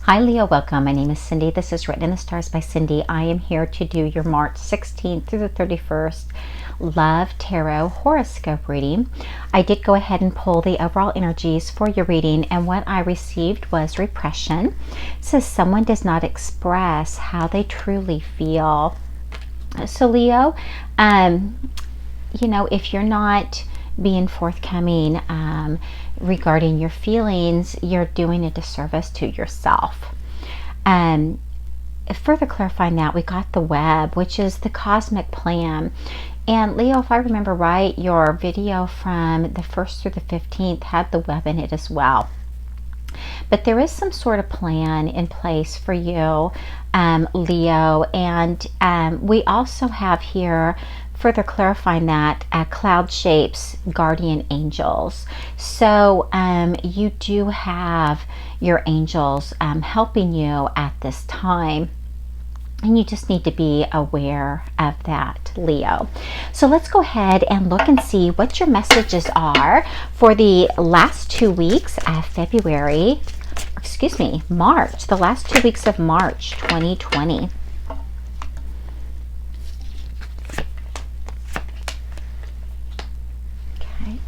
Hi Leo, welcome. My name is Cindy. This is Written in the Stars by Cindy. I am here to do your March 16th through the 31st Love Tarot horoscope reading. I did go ahead and pull the overall energies for your reading, and what I received was repression. It says someone does not express how they truly feel. So Leo, if you're not being forthcoming regarding your feelings, you're doing a disservice to yourself. Further clarifying that, we got the web, which is the cosmic plan. And Leo, if I remember right, your video from the 1st through the 15th had the web in it as well. But there is some sort of plan in place for you, Leo. And we also have here, further clarifying that, cloud shapes, guardian angels. So you do have your angels helping you at this time. And you just need to be aware of that, Leo. So let's go ahead and look and see what your messages are for the last 2 weeks of March, the last 2 weeks of March 2020. Okay.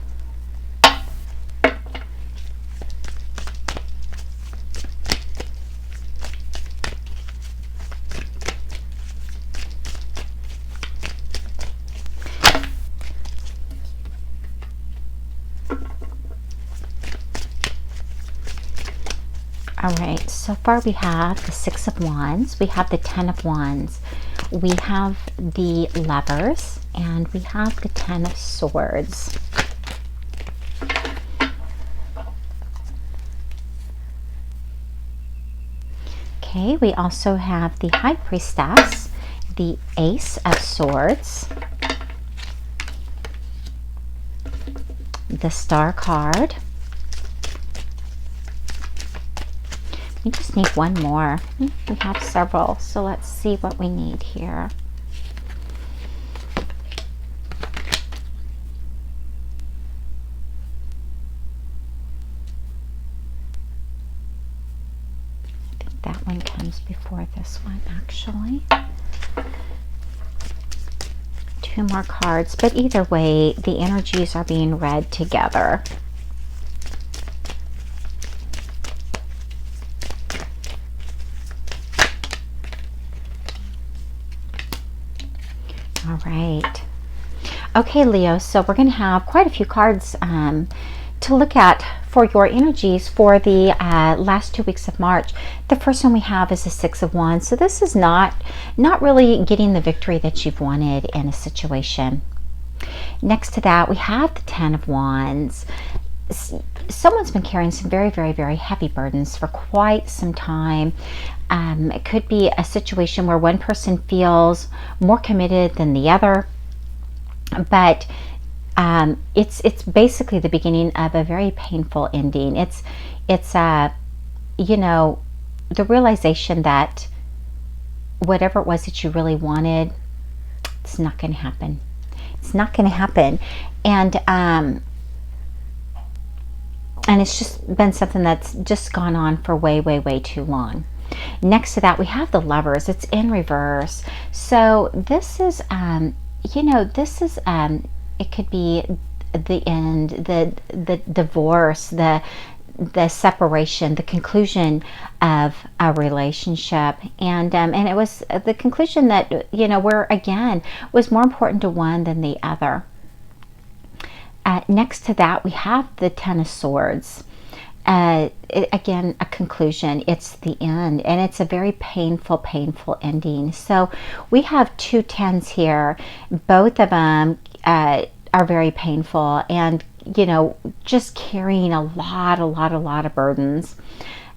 All right, so far we have the Six of Wands, we have the Ten of Wands, we have the Lovers, and we have the Ten of Swords. Okay, we also have the High Priestess, the Ace of Swords, the Star card. We just need one more. We have several, so let's see what we need here. I think that one comes before this one, actually. Two more cards, but either way, the energies are being read together. All right. Okay, Leo, so we're going to have quite a few cards to look at for your energies for the last 2 weeks of March. The first one we have is the Six of Wands. So this is not really getting the victory that you've wanted in a situation. Next to that, we have the Ten of Wands. Someone's been carrying some very, very, very heavy burdens for quite some time. It could be a situation where one person feels more committed than the other, but it's basically the beginning of a very painful ending. It's the realization that whatever it was that you really wanted, it's not going to happen. It's not going to happen, and it's just been something that's just gone on for way, way, way too long. Next to that, we have the Lovers. It's in reverse. So this is, it could be the end, the divorce, the separation, the conclusion of a relationship, and it was the conclusion that where again was more important to one than the other. Next to that, we have the Ten of Swords. Again, a conclusion. It's the end, and it's a very painful, painful ending. So we have two tens here. Both of them are very painful, and just carrying a lot of burdens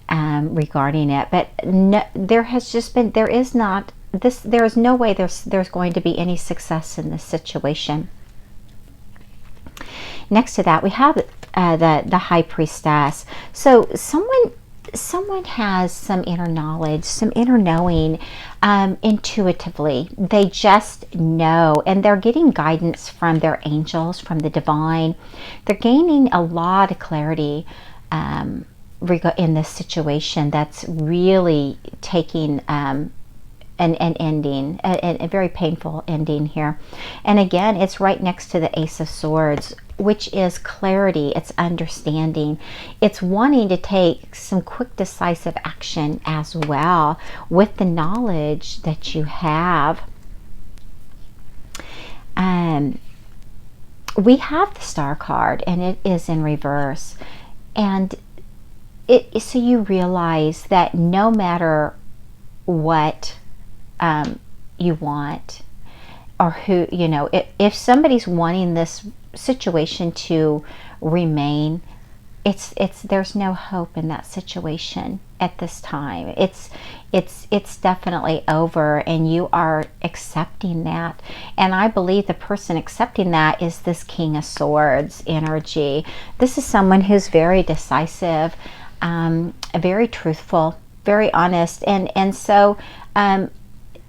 regarding it. But no, there is no way there's going to be any success in this situation. Next to that, we have the High Priestess. So someone has some inner knowledge, some inner knowing, intuitively. They just know, and they're getting guidance from their angels, from the divine. They're gaining a lot of clarity in this situation that's really taking an ending, a very painful ending here. And again, it's right next to the Ace of Swords, which is clarity, it's understanding, it's wanting to take some quick, decisive action as well with the knowledge that you have. We have the Star card, and it is in reverse. And so you realize that no matter what you want, or who, if somebody's wanting this situation to remain, there's no hope in that situation at this time. It's definitely over, and you are accepting that. And I believe the person accepting that is this King of Swords energy. This is someone who's very decisive, very truthful, very honest, and so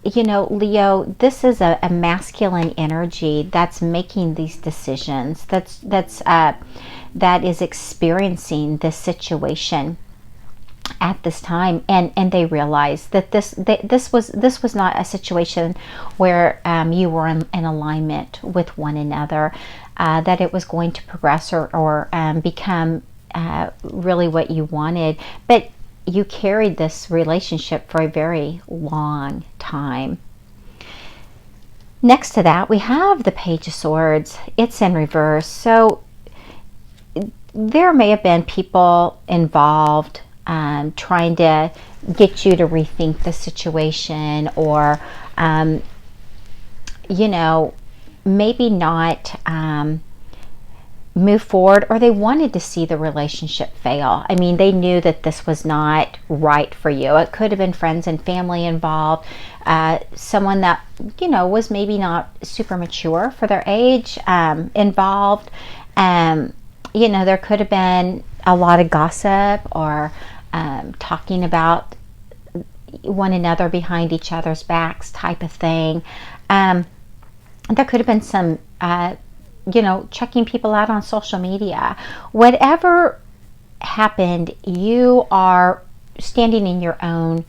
Leo, this is a masculine energy that's making these decisions, that is experiencing this situation at this time, and they realize that this was not a situation where you were in alignment with one another, that it was going to progress or become really what you wanted, but you carried this relationship for a very long time. Next to that, we have the Page of Swords. It's in reverse. So there may have been people involved trying to get you to rethink the situation, or maybe not move forward, or they wanted to see the relationship fail. I mean, they knew that this was not right for you. It could have been friends and family involved, someone that was maybe not super mature for their age involved. There could have been a lot of gossip, or talking about one another behind each other's backs type of thing. There could have been some checking people out on social media. Whatever happened, you are standing in your own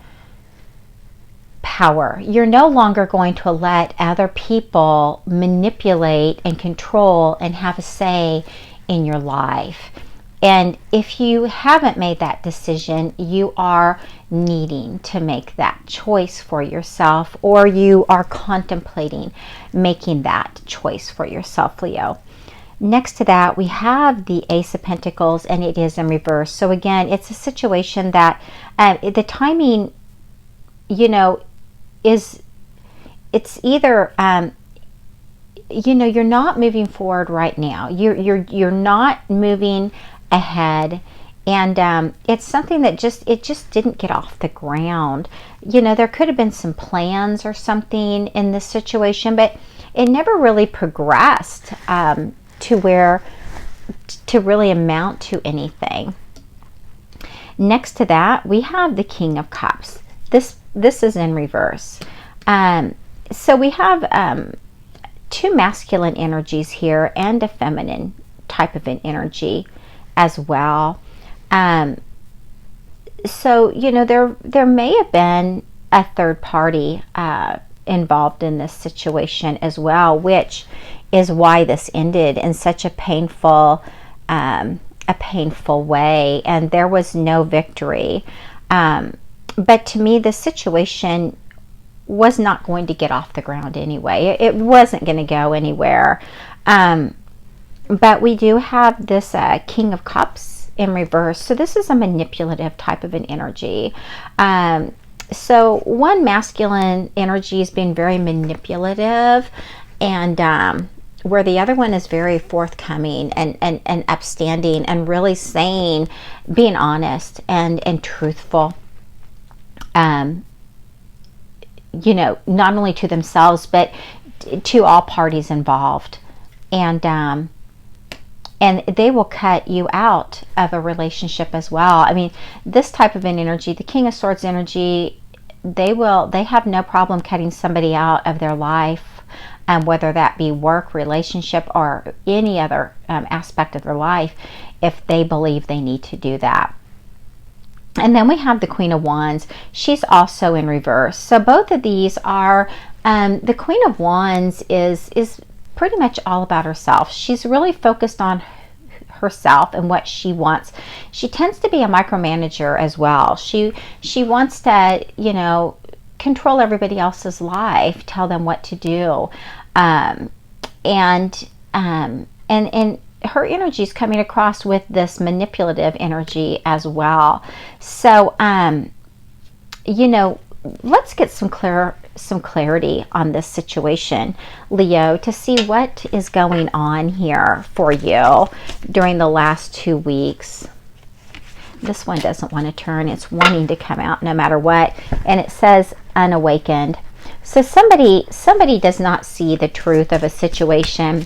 power. You're no longer going to let other people manipulate and control and have a say in your life. And if you haven't made that decision, you are needing to make that choice for yourself, or you are contemplating making that choice for yourself, Leo. Next to that, we have the Ace of Pentacles, and it is in reverse. So again, it's a situation that the timing, it's either you're not moving forward right now. You're not moving ahead, and it's something that just didn't get off the ground. There could have been some plans or something in this situation, but it never really progressed to really amount to anything. Next to that, we have the King of Cups. This is in reverse. So we have two masculine energies here and a feminine type of an energy as well. So there may have been a third party involved in this situation as well, which is why this ended in such a painful way, and there was no victory. But to me, the situation was not going to get off the ground anyway. It wasn't going to go anywhere. But we do have this King of Cups in reverse. So this is a manipulative type of an energy. So one masculine energy is being very manipulative, and where the other one is very forthcoming and upstanding, and really being honest and truthful. Not only to themselves, but to all parties involved. And they will cut you out of a relationship as well. I mean, this type of an energy, the King of Swords energy, they have no problem cutting somebody out of their life, whether that be work, relationship, or any other aspect of their life, if they believe they need to do that. And then we have the Queen of Wands. She's also in reverse. So both of these are, the Queen of Wands is pretty much all about herself. She's really focused on herself and what she wants. She tends to be a micromanager as well. She wants to, you know, control everybody else's life, tell them what to do. And her energy is coming across with this manipulative energy as well. So, you know, let's get some clarity on this situation, Leo, to see what is going on here for you during the last 2 weeks. This one doesn't want to turn. It's wanting to come out no matter what. And it says unawakened. So somebody does not see the truth of a situation,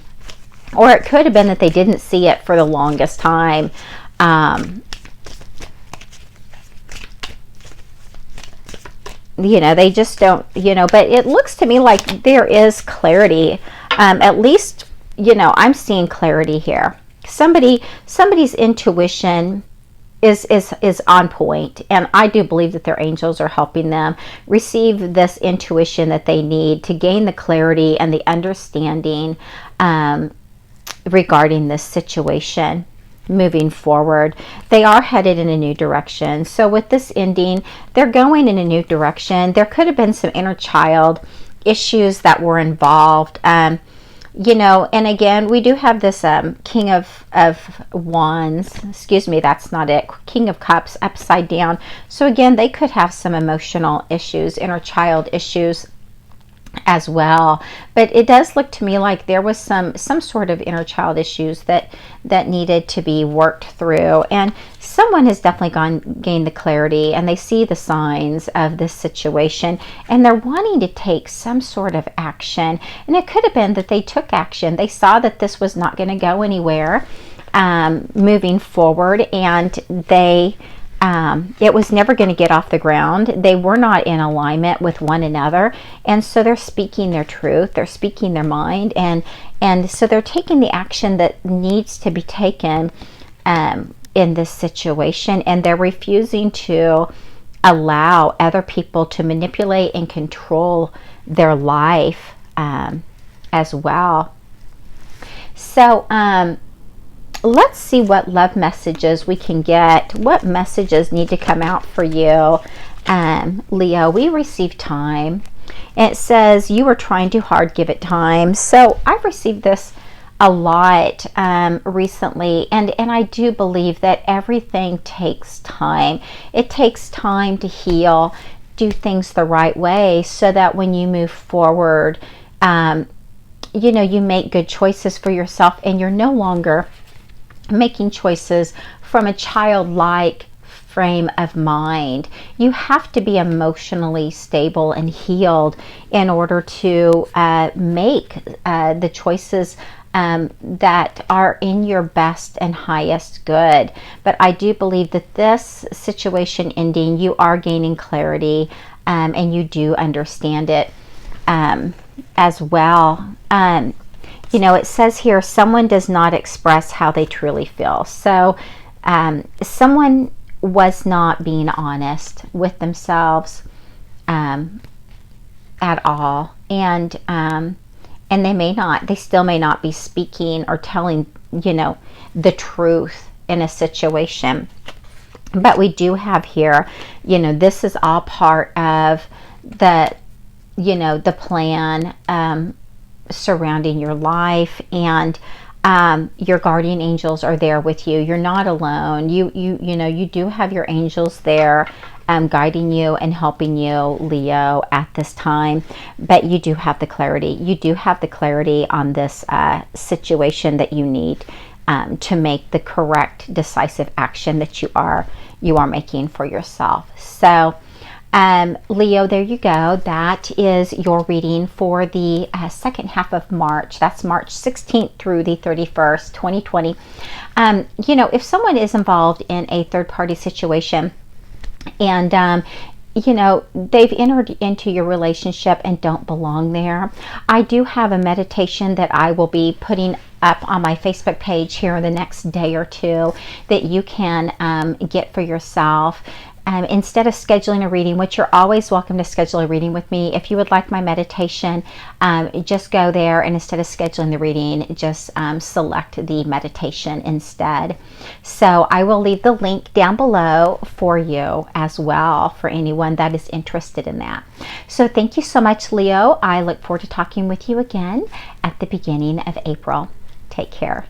or it could have been that they didn't see it for the longest time. You know, they just don't, you know, but it looks to me like there is clarity. At least, you know, I'm seeing clarity here. Somebody's intuition is on point, and I do believe that their angels are helping them receive this intuition that they need to gain the clarity and the understanding regarding this situation moving forward. They are headed in a new direction. So with this ending, they're going in a new direction. There could have been some inner child issues that were involved. You know, and again, we do have this King of Wands. Excuse me, that's not it. King of Cups upside down. So again, they could have some emotional issues, inner child issues as well. But it does look to me like there was some sort of inner child issues that needed to be worked through, and someone has definitely gained the clarity, and they see the signs of this situation, and they're wanting to take some sort of action. And it could have been that they took action. They saw that this was not going to go anywhere moving forward, and they it was never going to get off the ground. They were not in alignment with one another, and so they're speaking their truth, they're speaking their mind, and so they're taking the action that needs to be taken in this situation, and they're refusing to allow other people to manipulate and control their life as well. So let's see what love messages we can get. What messages need to come out for you, Leo? We receive time. And it says you were trying too hard, give it time. So I've received this a lot recently, and I do believe that everything takes time. It takes time to heal, do things the right way, so that when you move forward, you know, you make good choices for yourself, and you're no longer making choices from a childlike frame of mind. You have to be emotionally stable and healed in order to make the choices that are in your best and highest good. But I do believe that this situation ending, you are gaining clarity, and you do understand it as well. You know, it says here, someone does not express how they truly feel. So someone was not being honest with themselves at all. And they still may not be speaking or telling, you know, the truth in a situation. But we do have here, you know, this is all part of the, you know, the plan surrounding your life, and your guardian angels are there with you. You're not alone. You know, you do have your angels there guiding you and helping you, Leo, at this time. But you do have the clarity. You do have the clarity on this situation that you need to make the correct, decisive action that you are making for yourself. So Leo, there you go. That is your reading for the second half of March. That's March 16th through the 31st, 2020. You know, if someone is involved in a third-party situation, and you know, they've entered into your relationship and don't belong there, I do have a meditation that I will be putting up on my Facebook page here in the next day or two that you can get for yourself. instead of scheduling a reading, which you're always welcome to schedule a reading with me, if you would like my meditation, just go there, and instead of scheduling the reading, just select the meditation instead. So I will leave the link down below for you as well, for anyone that is interested in that. So thank you so much, Leo. I look forward to talking with you again at the beginning of April. Take care.